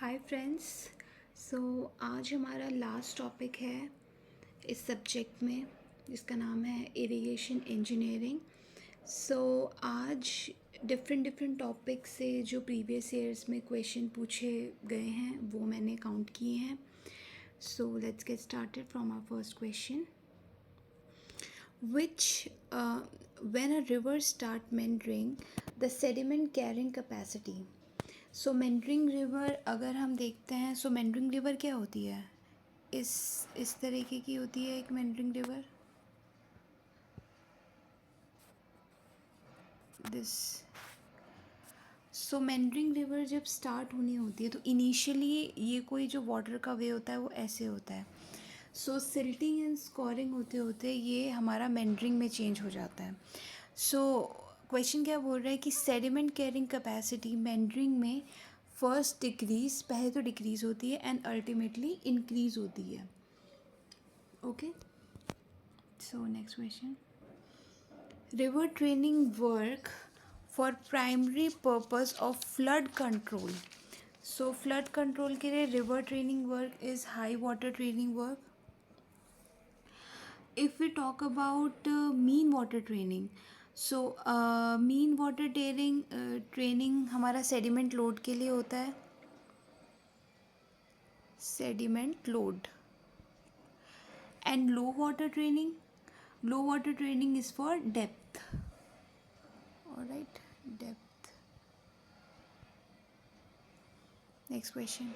Hi friends. सो आज हमारा last topic है इस सब्जेक्ट में जिसका नाम है इरिगेशन इंजीनियरिंग। सो आज डिफरेंट टॉपिक से जो प्रीवियस ईयर्स में क्वेश्चन पूछे गए हैं वो मैंने काउंट किए हैं। So let's get started from our first question. which when a river start meandering the sediment carrying capacity। So meandering river अगर हम देखते हैं, सो मेंडरिंग रिवर क्या होती है, इस तरीके की होती है एक meandering river, this. So meandering river जब स्टार्ट होनी होती है तो इनिशियली ये कोई जो वाटर का वे होता है वो ऐसे होता है। सो सिल्टिंग एंड स्कोरिंग होते होते ये हमारा मेंडरिंग में चेंज हो जाता है। सो क्वेश्चन क्या बोल रहा है कि सेडिमेंट कैरिंग कैपेसिटी मेंडरिंग में फर्स्ट डिक्रीज, पहले तो डिक्रीज होती है एंड अल्टीमेटली इंक्रीज होती है। Okay, so next question. River training work for primary purpose of flood control. So flood control के लिए river training work is high water training work. if we talk about mean water training, so mean water training हमारा sediment load के लिए होता है, sediment load। and low water training is for depth, all right, depth। next question।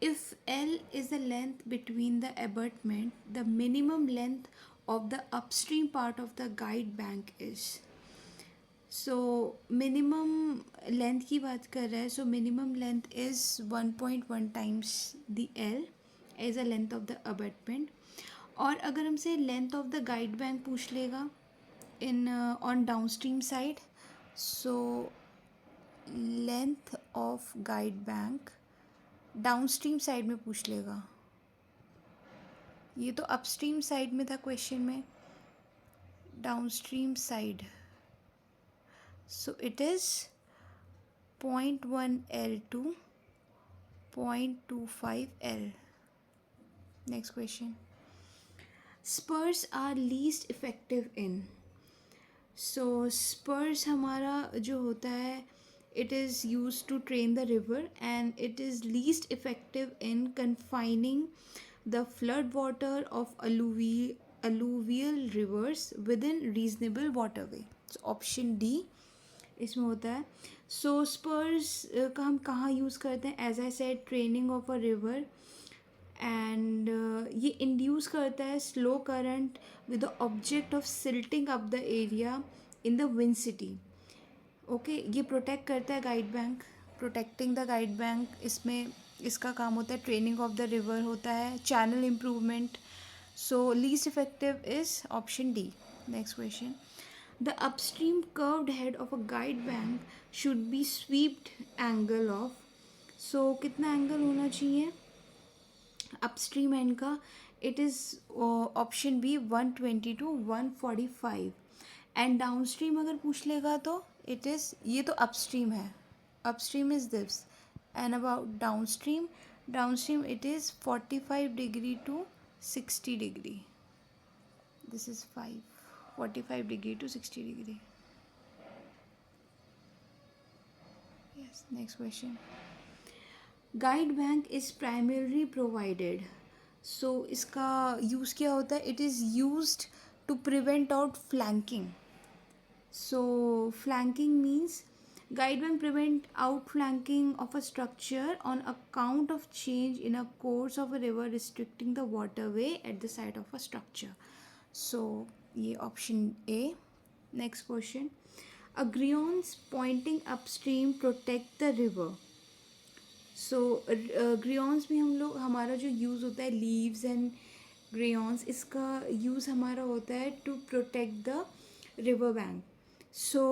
if L is the length between the abutment, the minimum length of the upstream part of the guide bank is। So minimum length की बात कर रहा है। So minimum length is 1.1 times the L as a length of the abutment. और अगर हमसे length of the guide bank पूछ लेगा in on downstream side, so length of guide bank downstream side में पूछ लेगा। ये तो अपस्ट्रीम साइड में था क्वेश्चन में, down stream side. So it is 0.1 L to 0.25 L। Next question। Spurs are least effective in। So spurs हमारा जो होता है, it is used to train the river and it is least effective in confining the flood water of alluvial rivers within reasonable waterway। So option D इसमें होता है। सो स्पर्स का हम कहाँ यूज़ करते हैं, as I said training of a river, and ये induce करता है slow current with the object of silting up the area in the विंड सिटी। ओके, ये प्रोटेक्ट करता है guide bank, protecting the guide bank, इसमें इसका काम होता है। ट्रेनिंग ऑफ द रिवर होता है, channel improvement. So least effective is option D. Next question. The upstream curved head of a guide bank should be swept angle of। so कितना angle होना चाहिए अपस्ट्रीम एंड का, it is option B 120 to 145। And downstream अगर पूछ लेगा तो it is, ये तो अपस्ट्रीम है, upstream is this, and about down stream it is 45 degree to 60 degree. This is 45 degree to 60 degree। yes, next question। guide bank is primarily provided। so इसका use क्या होता है, it is used to prevent out flanking। so flanking means guide bank prevent outflanking of a structure on account of change in a course of a river restricting the waterway at the site of a structure। so ये option A. Next question. Groynes pointing upstream protect the river. So groynes में हम लोग, हमारा जो use होता है leaves and ग्रियॉन्स, इसका use हमारा होता है to protect the river bank. So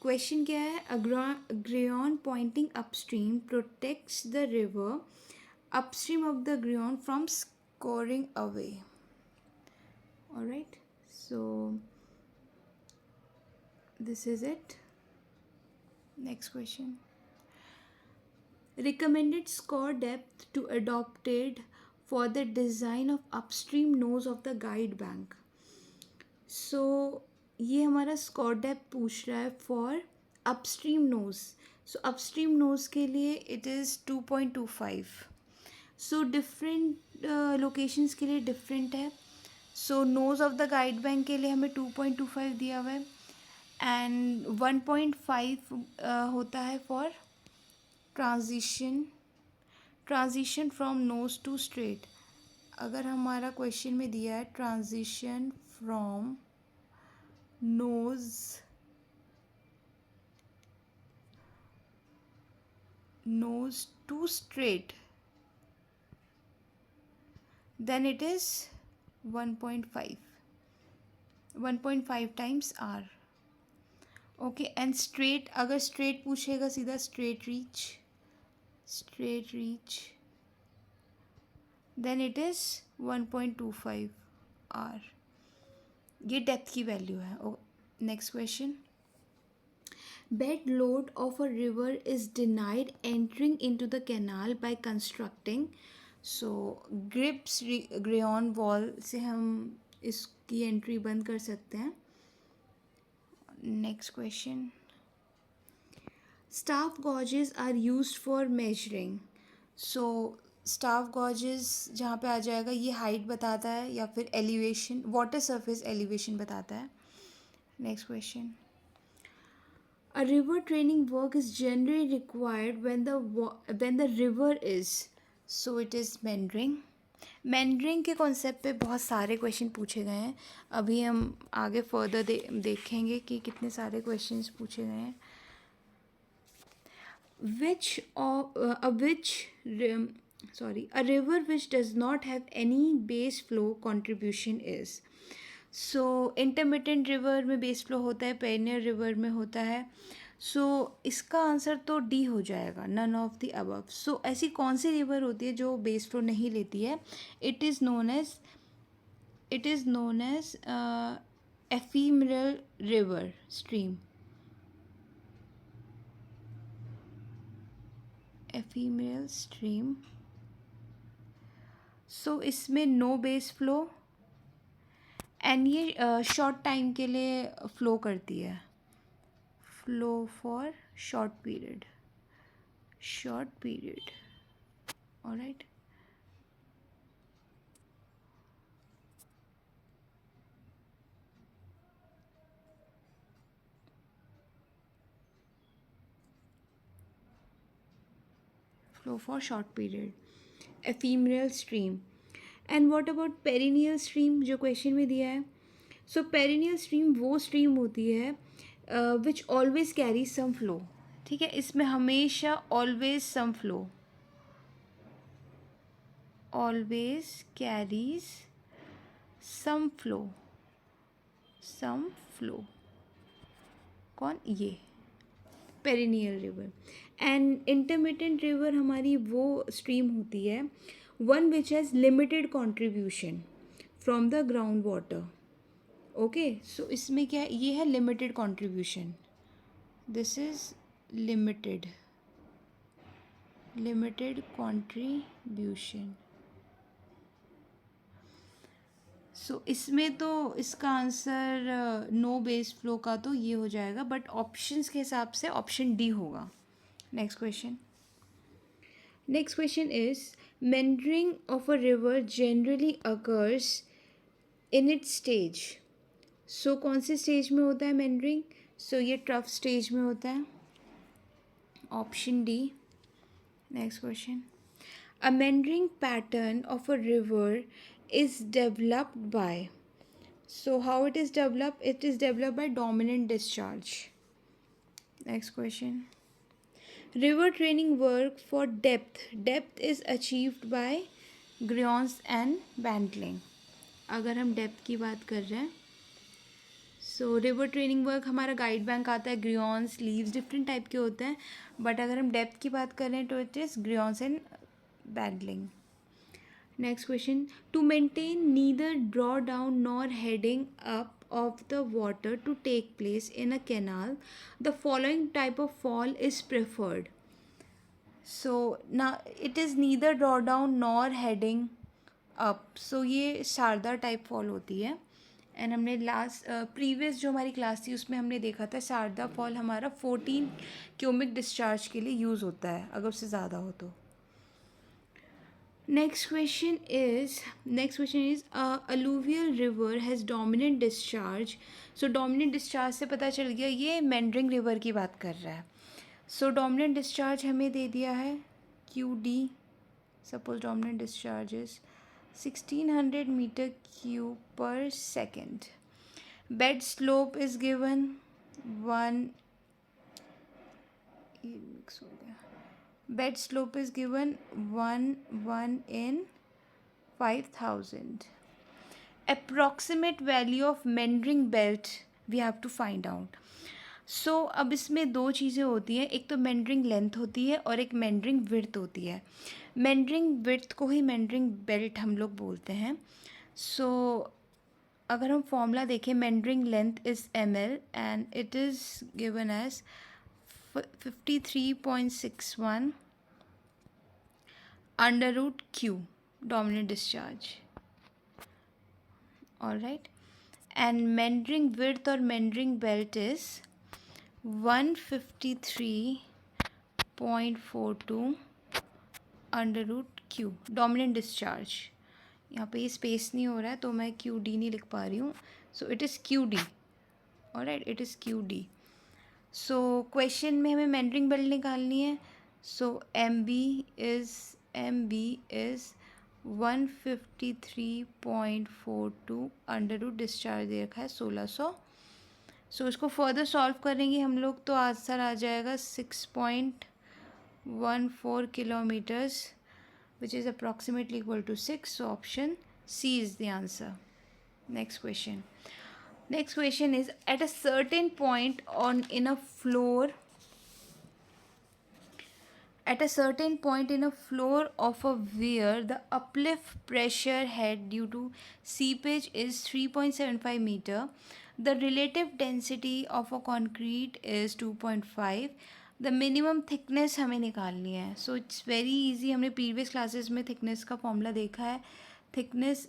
question क्या है, groyne pointing upstream protects the river upstream of the groyne from scouring away. all right, so this is it। next question। Recommended score depth to adopted for the design of upstream nose of the guide bank. So ये हमारा scour depth पूछ रहा है for upstream nose. So upstream nose के लिए it is 2.25. So different locations के लिए different है. So nose of the guide bank के लिए हमें 2.25 दिया हुआ है एंड 1.5 होता है for transition from nose to straight. अगर हमारा क्वेश्चन में दिया है transition from nose to straight, then it is 1.5 times r. Okay and straight, अगर स्ट्रेट पूछेगा सीधा straight reach then it is 1.25 r. ये डेप्थ की वैल्यू है. Next question. Bed load of a river is denied entering into the canal by constructing. So grips grain wall से हम इसकी entry बंद कर सकते हैं. Next question. Staff gauges are used for measuring. So staff gauges जहाँ पे आ जाएगा ये हाइट बताता है या फिर एलिवेशन, वाटर सरफेस एलिवेशन बताता है. Next question. A river training work is generally required when the river is. So it is meandering. Meandering के कॉन्सेप्ट पे बहुत सारे क्वेश्चन पूछे गए हैं. अभी हम आगे फर्दर देखेंगे कि कितने सारे क्वेश्चंस पूछे गए हैं. A river which does not have any base flow contribution is. So intermittent river में base flow होता है, perennial river में होता है. So इसका आंसर तो डी हो जाएगा, none of the above. So ऐसी कौन सी रिवर होती है जो base flow नहीं लेती है? It is known as ephemeral river stream. ephemeral stream. So इसमें नो बेस फ्लो एंड ये शॉर्ट टाइम के लिए फ्लो करती है. Flow for short period. Alright. Flow for short period. Ephemeral stream. And what about perennial stream जो question में दिया है. सो पेरिनियल स्ट्रीम वो स्ट्रीम होती है which always carry some flow. ठीक है, इसमें हमेशा always some flow, always carries some flow. कौन? ये perennial river. And intermittent river हमारी वो स्ट्रीम होती है one which has limited contribution from the ground water. Okay, so इसमें क्या है? ये है limited contribution. This is limited contribution. So इसमें तो इसका आंसर नो बेस फ्लो का तो ये हो जाएगा, बट ऑप्शंस के हिसाब से ऑप्शन डी होगा. Next question is meandering of a river generally occurs in its stage. So कौन से स्टेज में होता है मेंडरिंग? सो ये ट्रफ स्टेज में होता है. Option D. Next question. A meandering pattern of a river is developed by. So how it is developed? It is developed by dominant discharge. Next question. River training work for depth. Depth is achieved by groynes and bandalling. अगर हम depth की बात कर रहे हैं, so river training work हमारा guide bank आता है, ग्रियॉन्स, लीव्स डिफरेंट टाइप के होते हैं. बट अगर हम डेप्थ की बात कर रहे हैं तो it is groynes and bandalling. Next question. To maintain neither drawdown nor heading up of the water to take place in a canal, the following type of fall is preferred. So ना it is neither draw down nor heading up. So ये Sarda type fall होती है. And हमने last previous जो हमारी class थी उसमें हमने देखा था शारदा फॉल हमारा 14 क्यूमिक डिस्चार्ज के लिए यूज़ होता है अगर उससे ज़्यादा हो तो. Next question is alluvial river has dominant discharge. So dominant discharge से पता चल गया ये मेंड्रिंग रिवर की बात कर रहा है. So dominant discharge हमें दे दिया है QD. Suppose dominant discharge is 1600 meter cube per second. Bed slope is given 1. ये mix हो गया. Bed slope is given 1 in 5000. Approximate value of Mendring belt we have to find out. So अब इसमें दो चीज़ें होती हैं. एक तो मेंडरिंग लेंथ होती है और एक मेंडरिंग विड्थ होती है. मेंडरिंग विड्थ को ही मेंडरिंग बेल्ट हम लोग बोलते हैं. सो अगर हम फॉर्मूला देखें meandering length is ml and it is given as 53.61 under root q dominant discharge. All right, and meandering width or meandering belt is 153.42 under root q dominant discharge. यहाँ पे ये स्पेस नहीं हो रहा है तो मैं क्यू डी नहीं लिख पा रही हूँ. So it is Q D. Alright, it is Q D. So question में हमें मेंडरिंग बेल्ट निकालनी है. So M B is 153.42 under root discharge दे रखा है 1600. सो इसको फर्दर सॉल्व करेंगे हम लोग तो आंसर आ जाएगा 6.14 kilometres which is approximately equal to 6. So option C is the answer. Next question. Next question is at a certain point in a floor of a weir, the uplift pressure head due to seepage is 3.75 meter. The relative density of a concrete is 2.5. The minimum thickness हमें निकालनी है. So it's very easy. हमने previous classes में thickness का formula देखा है. Thickness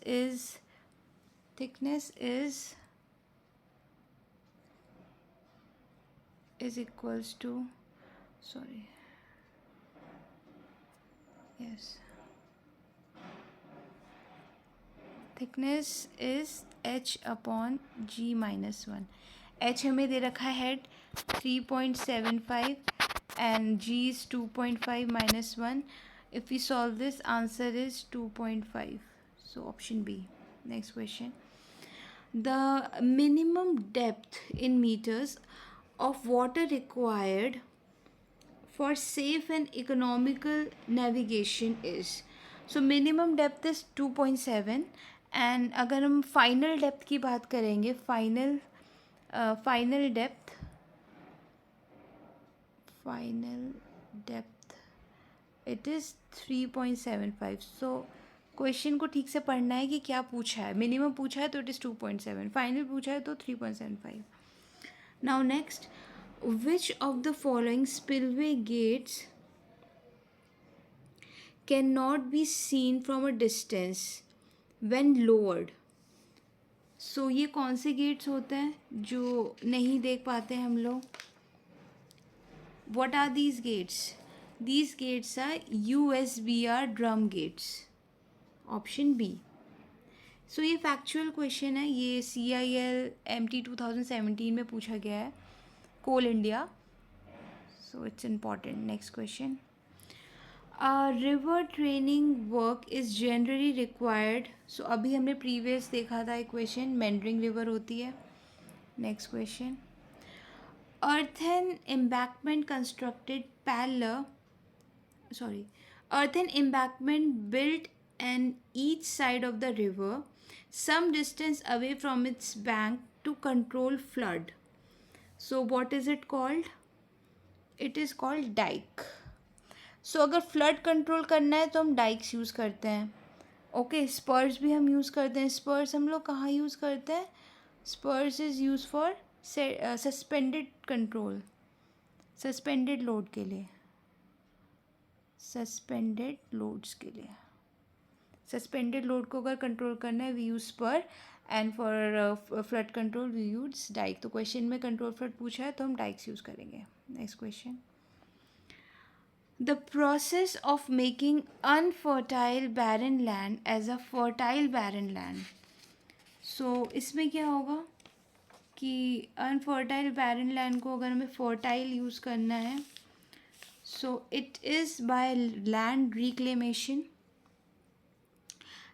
is equals to thickness is h upon g minus 1. h हमें दे रखा है head 3.75 and g is 2.5 minus 1. If we solve this, answer is 2.5. So option B. Next question. The minimum depth in meters of water required for safe and economical navigation is. So minimum depth is 2.7 and अगर हम final depth की बात करेंगे final depth it is 3.75. So question को ठीक से पढ़ना है कि क्या पूछा है. मिनिमम पूछा है तो इट इज़ 2.7, फाइनल पूछा है तो 3.75. Now next, which of the following spillway gates can not be seen from a distance when lowered. So ये कौन से गेट्स होते हैं जो नहीं देख पाते हम लोग. What are these gates? These gates are USBR drum gates. Option B. So ये factual question है. ये CIL MT 2017 में पूछा गया है. Coal India. So it's important. Next question. River training work is generally required. So अभी हमने previous देखा था एक question. Meandering river होती है. Next question. Earthen embankment built on each side of the river some distance away from its bank to control flood. So what is it called? It is called dike. So अगर flood control करना है तो हम dikes use करते हैं. Okay, spurs भी हम use करते हैं. spurs हम लोग कहाँ यूज़ करते हैं? spurs is used for suspended control, suspended load के लिए. सस्पेंडेड लोड्स के लिए, सस्पेंडेड लोड को अगर कंट्रोल करना है we use spur, and for flood control we use dyke. तो क्वेश्चन में कंट्रोल फ्लड पूछा है तो हम डाइक्स यूज़ करेंगे। Next question, the process of making unfertile barren land as a fertile barren land. So इसमें क्या होगा कि अनफर्टाइल बैरन लैंड को अगर हमें फर्टाइल यूज़ करना है, सो it is by land reclamation.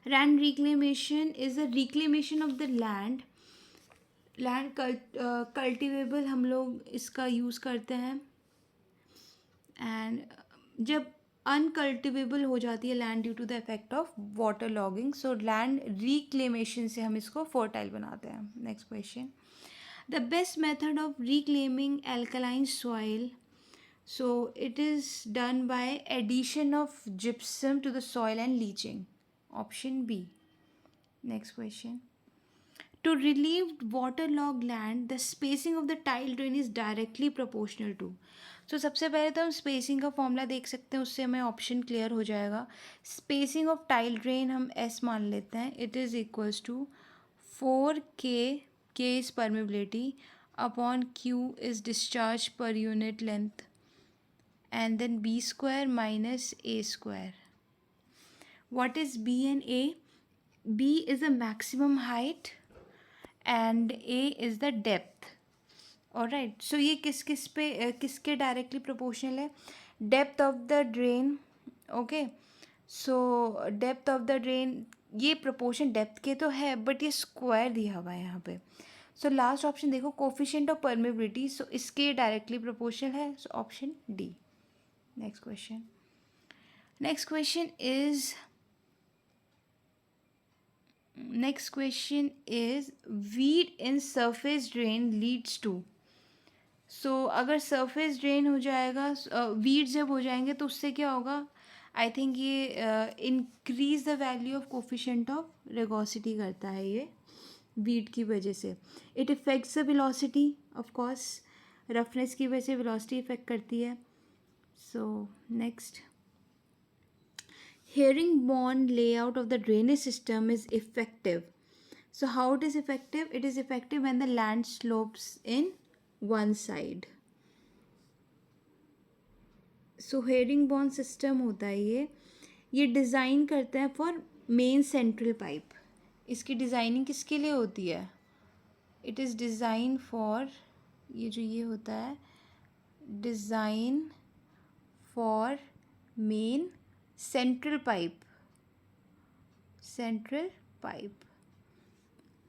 Land reclamation is a reclamation of the land, land cultivable हम लोग इसका यूज़ करते हैं, एंड जब अनकल्टिवेबल हो जाती है land due to the effect of waterlogging, so land reclamation से हम इसको फर्टाइल बनाते हैं। Next question, the best method of reclaiming alkaline soil, so it is done by addition of gypsum to the soil and leaching, option B. Next question, to relieve waterlogged land, the spacing of the tile drain is directly proportional to. So सबसे पहले तो हम spacing का formula देख सकते हैं, उससे हमें ऑप्शन क्लियर हो जाएगा। स्पेसिंग ऑफ टाइल ड्रेन हम एस मान लेते हैं, it is equals to 4K is permeability upon Q is discharge per unit length, and then B square minus A square. What is B and A? B is the maximum height and A is the depth. Alright, so ये किसके directly proportional है? Depth of the drain. Okay, so depth of the drain, ये proportion depth के तो है but ये square दिया हुआ है यहाँ पे। सो लास्ट ऑप्शन देखो, कोफिशिएंट ऑफ परमेबिलिटी, सो इसके डायरेक्टली प्रोपोर्शनल है, so option D. Next question, next question is weed in surface drain leads to. सो अगर सरफेस ड्रेन हो जाएगा, वीड जब हो जाएंगे तो उससे क्या होगा? आई थिंक ये increase the value of coefficient of rugosity करता है ये वीड की वजह से। It affects the velocity, of course roughness की वजह से वेलोसिटी इफेक्ट करती है। So next, herringbone layout of the drainage system is effective. So how it is effective? It is effective when the land slopes in one side. So herringbone system होता है ये design करते हैं for main central pipe. इसकी designing किसके लिए होती है? इट इज़ डिज़ाइन फॉर, ये होता है design for main central pipe,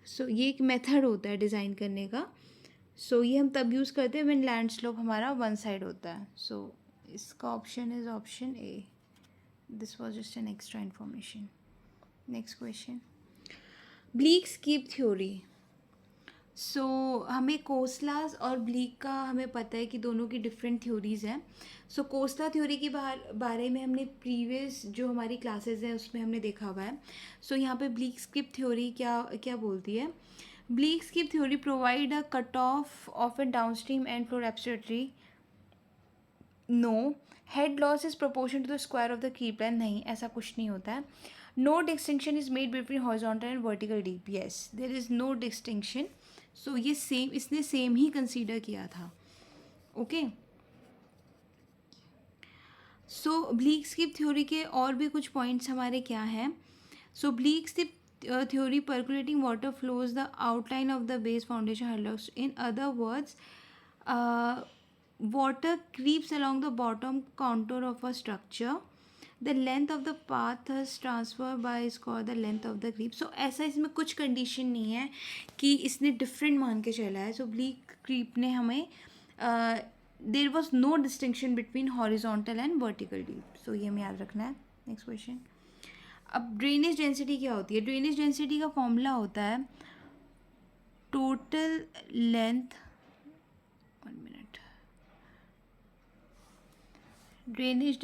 so ये एक मेथड होता है डिज़ाइन करने का। सो ये हम तब यूज़ करते हैं व्हेन लैंड स्लोप हमारा वन साइड होता है। सो इसका option is option A. This was just an extra information. Next question, Bligh's स्कीप थ्योरी। सो हमें कोसलास और ब्लीक का हमें पता है कि दोनों की डिफरेंट थ्योरीज़ हैं। सो कोसला थ्योरी के बारे में हमने प्रीवियस जो हमारी क्लासेस हैं उसमें हमने देखा हुआ है। सो यहाँ पे ब्लीक स्किप थ्योरी क्या बोलती है? ब्लीक स्किप theory provide a cut off a downstream end flow absolutely no, head loss is proportion to the square of the creep line. नहीं, ऐसा कुछ नहीं होता है। No distinction is made between horizontal and vertical deep. Yes, there is no distinction. So ये इसने same ही consider किया था। ओके, सो ब्लीक स्किप थ्योरी के और भी कुछ पॉइंट्स हमारे क्या हैं? सो ब्लीक स्किप theory percolating water flows the outline of the base foundation hydrolux. In other words, water creeps along the bottom contour of a structure. The length of the path is transferred by is called the length of the creep. So ऐसा इसमें कुछ condition नहीं है कि इसने different मान के चला है। सो ब्लीक क्रीप ने हमें there was no distinction between horizontal and vertical deep. So ये हमें याद रखना है। नेक्स्ट क्वेश्चन, अब ड्रेनेज डेंसिटी क्या होती है? ड्रेनेज डेंसिटी का फॉर्मूला होता है total length, one minute, drainage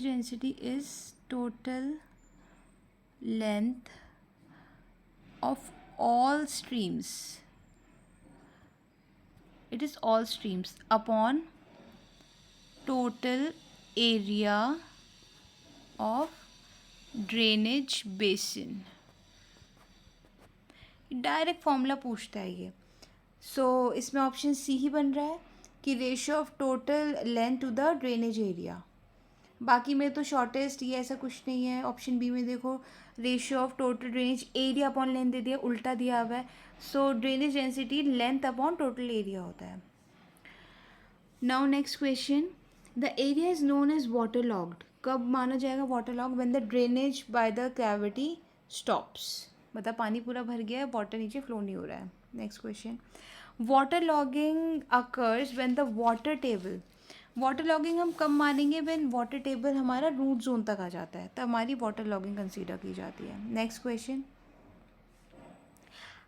density is total length of all streams, it is all streams upon total area of drainage basin. Direct formula पूछता है ये. सो इसमें ऑप्शन सी ही बन रहा है कि ratio of total length to the drainage area. बाकी में तो शॉर्टेस्ट ये ऐसा कुछ नहीं है. ऑप्शन बी में देखो ratio of total drainage area upon length दे दिया, उल्टा दिया हुआ है. So drainage density length upon total area होता है. Now next question. The area is known as water logged. कब माना जाएगा water log? When the drainage by the gravity stops. मतलब पानी पूरा भर गया है, वाटर नीचे फ्लो नहीं हो रहा है. Next question. Water logging occurs when the water table. Water logging हम कब मानेंगे? व्हेन वाटर टेबल हमारा रूट जोन तक आ जाता है, तब हमारी वाटर लॉगिंग कंसीडर की जाती है. Next question.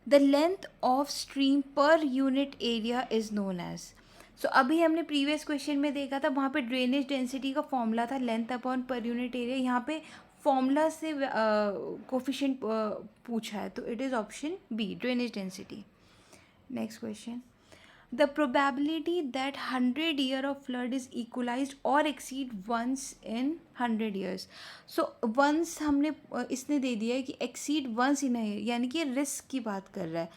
The length of stream per unit area is known as. सो अभी हमने प्रीवियस क्वेश्चन में देखा था, वहाँ पे ड्रेनेज डेंसिटी का फॉर्मूला था length upon per unit area. यहाँ पे फॉर्मूला से कोफिशिएंट पूछा है, तो it is option B, drainage density. Next question. The probability that 100 year of flood is equalized or exceed once in 100 years. So once हमने इसने दे दिया है कि exceed once in a year, यानी कि रिस्क की बात कर रहा है.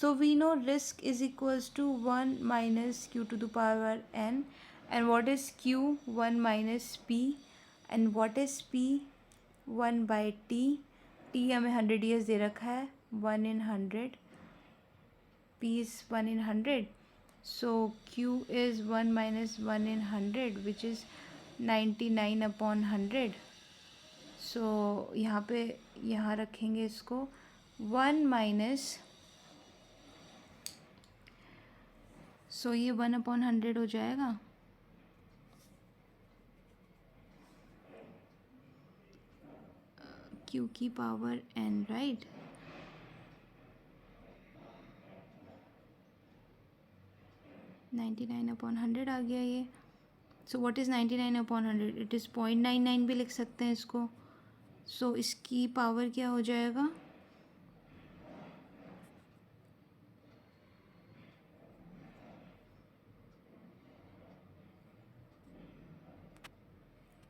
So we know risk is equals to 1 minus q to the power n. And what is q? 1 minus p. And what is p? 1 by t. t हमें 100 years दे रखा है, 1 in 100. p is 1 in 100. So q is 1 minus 1 in 100, which is 99 upon 100. So यहाँ पे यहाँ रखेंगे इसको 1 minus, so ये 1 upon 100 हो जाएगा. q की power n, right. Ninety nine upon 100 आ गया ये. सो what is 99 upon 100? It is 0.99 भी लिख सकते हैं इसको. सो इसकी पावर क्या हो जाएगा?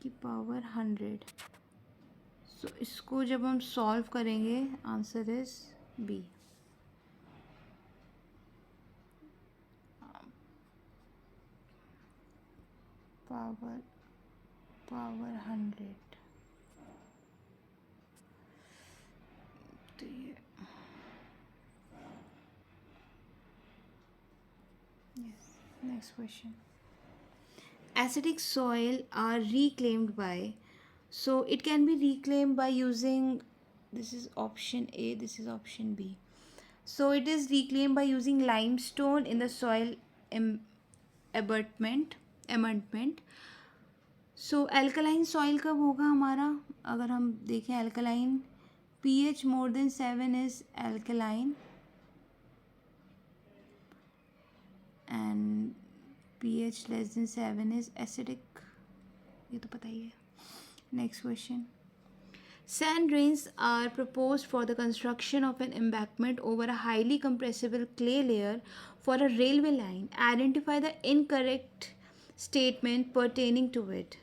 की पावर 100. सो इसको जब हम सॉल्व करेंगे, आंसर इज बी. पावर 100. तो ये next question. Acidic soil are reclaimed by, so it can be reclaimed by using, this is option A, this is option B. So it is reclaimed by using limestone in the soil amendment. So alkaline soil कब होगा हमारा? अगर हम देखें alkaline, pH more than 7 is alkaline and pH less than 7 is acidic. ये तो पता ही है. Next question. Sand drains are proposed for the construction of an embankment over a highly compressible clay layer for a railway line. Identify the incorrect statement pertaining to it.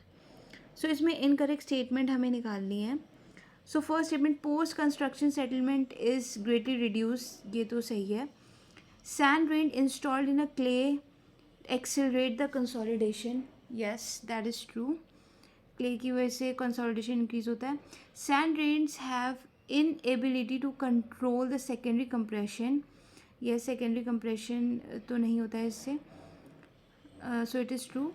So इसमें incorrect statement हमें निकालनी है. So first statement, post construction settlement is greatly reduced. ये तो सही है. Sand drain installed in a clay accelerate the consolidation. Yes, that is true. Clay की वजह से कंसोलिडेशन इंक्रीज होता है. Sand drains have inability to control the secondary compression. यह सेकेंडरी कंप्रेशन तो नहीं होता है इससे. So it is true.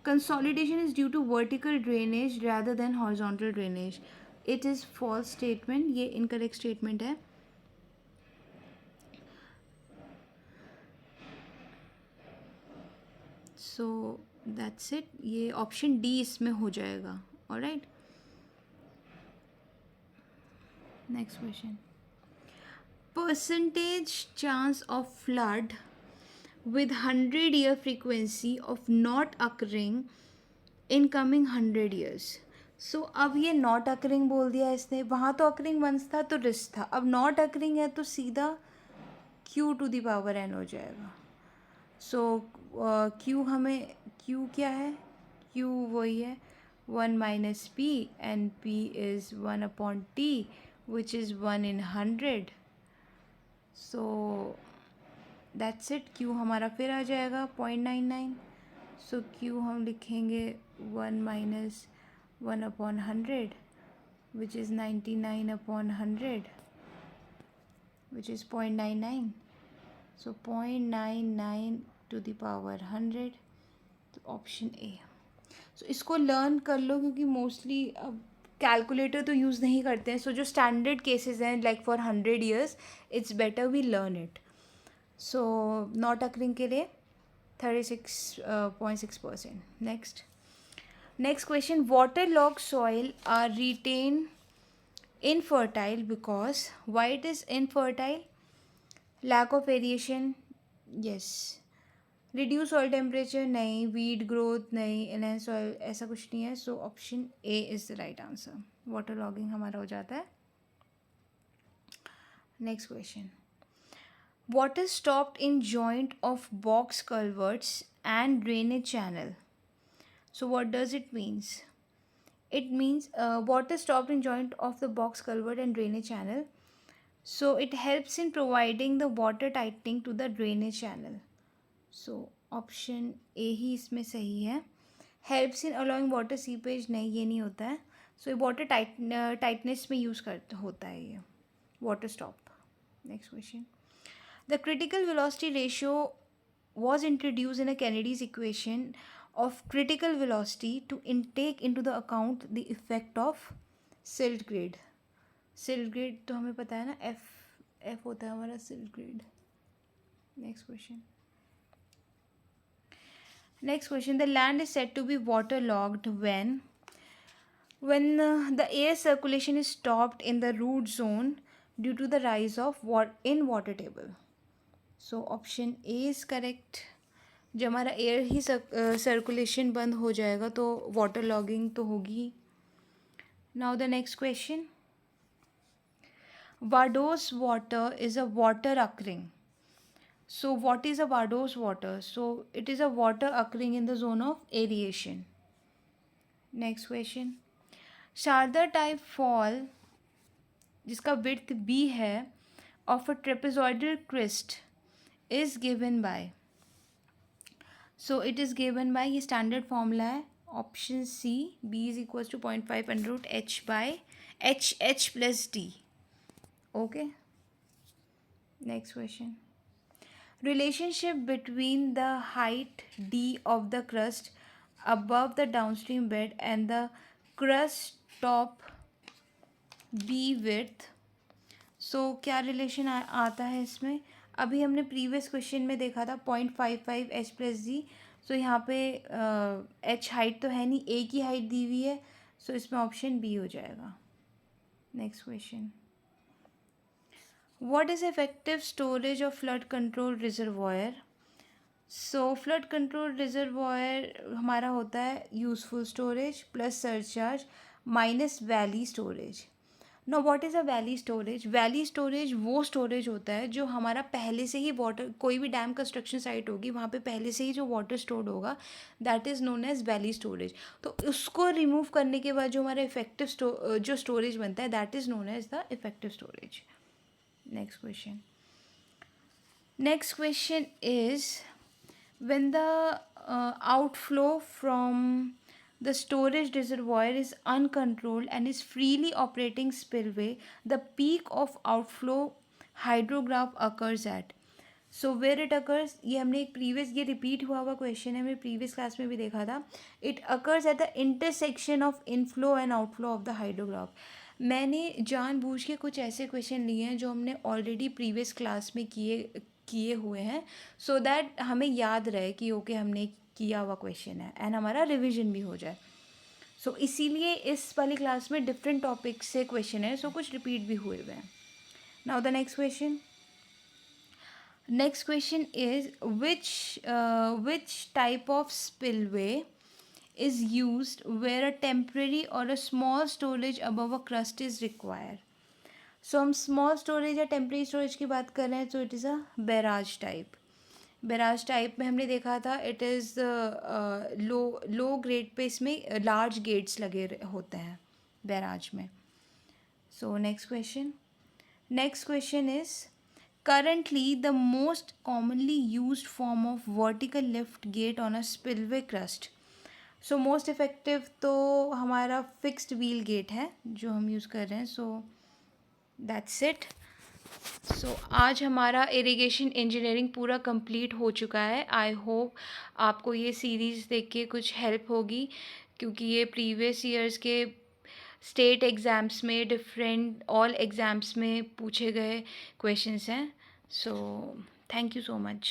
Consolidation is due to vertical drainage rather than horizontal drainage. It is false statement. ये incorrect statement है. So that's it. ये option D इसमें हो जाएगा. Alright. Next question. Percentage chance of flood with 100 year frequency of not occurring in coming 100 years. So अब ये not occurring बोल दिया इसने. वहाँ तो occurring once था तो risk था. अब not occurring है तो सीधा q to the power n हो जाएगा. So q हमें q क्या है? Q वही है 1 minus P, and P is 1 upon T, which is 1 in 100. So that's it. Q हमारा फिर आ जाएगा 0.99. So Q हम लिखेंगे 1 minus 1 upon 100, which is 99 upon 100, which is 0.99. So 0.99 to the power 100. तो ऑप्शन ए. सो इसको लर्न कर लो, क्योंकि मोस्टली अब कैलकुलेटर तो यूज़ नहीं करते हैं. सो जो स्टैंडर्ड केसेस हैं like for 100 years, it's better we learn it. So not occurring के लिए 36.6%. Next question. Water log soil are retain infertile because. Why it is infertile? Lack of variation, yes. Reduce soil temperature, नहीं. Weed growth, नहीं. Enhance soil, ऐसा कुछ नहीं है. So option A is the right answer. Water logging हमारा हो जाता है. Next question. Water stopped in joint of box culverts and drainage channel. So what does it means? It means water stopped in joint of the box culvert and drainage channel. So it helps in providing the water tightening to the drainage channel. So option A ही इसमें सही है. Helps in allowing water seepage, नहीं, ये नहीं होता है. So water tightness में use होता है ये water stop. Next question. The critical velocity ratio was introduced in a Kennedy's equation of critical velocity to take into the account the effect of silt grade. Silt grade तो हमें पता है ना, F होता है हमारा silt grade. Next question. The land is said to be waterlogged when the air circulation is stopped in the root zone due to the rise of water table. So option A is correct. जब हमारा air ही circulation बंद हो जाएगा तो water logging तो होगी. Now the next question. Vadose water is a water occurring. So what is a vadose water? So it is a water occurring in the zone of aeration. Next question. Sarda type fall जिसका width B है of a trapezoidal crest is given by. So it is given by, ये standard formula है, option C. B is equals to 0.5 under root H by H plus D. Okay. Next question. Relationship between the height D of the crust above the downstream bed and the crust top B width. So क्या relation आता है इसमें? अभी हमने previous question में देखा था 0.55 H plus D. सो यहाँ पे एच हाइट तो है नहीं, ए की हाइट दी हुई है. सो इसमें ऑप्शन बी हो जाएगा. Next question. What is effective storage of flood control reservoir? So flood control reservoir हमारा होता है useful storage plus surcharge minus valley storage. No, what is a valley storage? Valley storage वो storage होता है जो हमारा पहले से ही वाटर, कोई भी डैम कंस्ट्रक्शन साइट होगी वहाँ पे पहले से ही जो वाटर स्टोर्ड होगा, that is known as valley storage. तो उसको रिमूव करने के बाद जो हमारा इफेक्टिव जो स्टोरेज बनता है, that is known as the effective storage. Next question is when the outflow from the storage reservoir is uncontrolled and is freely operating spillway, the peak of outflow hydrograph occurs at. So where it occurs, ये हमने एक previous, ये repeat हुआ question है, हमने previous class में भी देखा था. It occurs at the intersection of inflow and outflow of the hydrograph. मैंने जानबूझ के कुछ ऐसे क्वेश्चन लिए हैं जो हमने ऑलरेडी प्रीवियस क्लास में किए हुए हैं, सो दैट हमें याद रहे कि ओके हमने किया हुआ क्वेश्चन है एंड हमारा रिवीजन भी हो जाए. सो इसीलिए इस वाली क्लास में डिफरेंट टॉपिक से क्वेश्चन है, सो कुछ रिपीट भी हुए हैं. Now the next question is which type of spillway is used where a temporary or a small storage above a crust is required. So हम small storage या temporary storage की बात कर रहे हैं, so it is a barrage type. Barrage type में हमने देखा था it is low low grade pay इसमें लार्ज गेट्स लगे होते हैं बैराज में. So next question is currently the most commonly used form of vertical lift gate on a spillway crust. So most effective तो हमारा fixed wheel gate है जो हम यूज़ कर रहे हैं. So that's it. सो आज हमारा इरिगेशन इंजीनियरिंग पूरा कंप्लीट हो चुका है. आई होप आपको ये सीरीज़ देख के कुछ हेल्प होगी, क्योंकि ये प्रीवियस ईयर्स के स्टेट एग्ज़ाम्स में डिफरेंट ऑल एग्ज़ाम्स में पूछे गए क्वेश्चंस हैं. So thank you so much.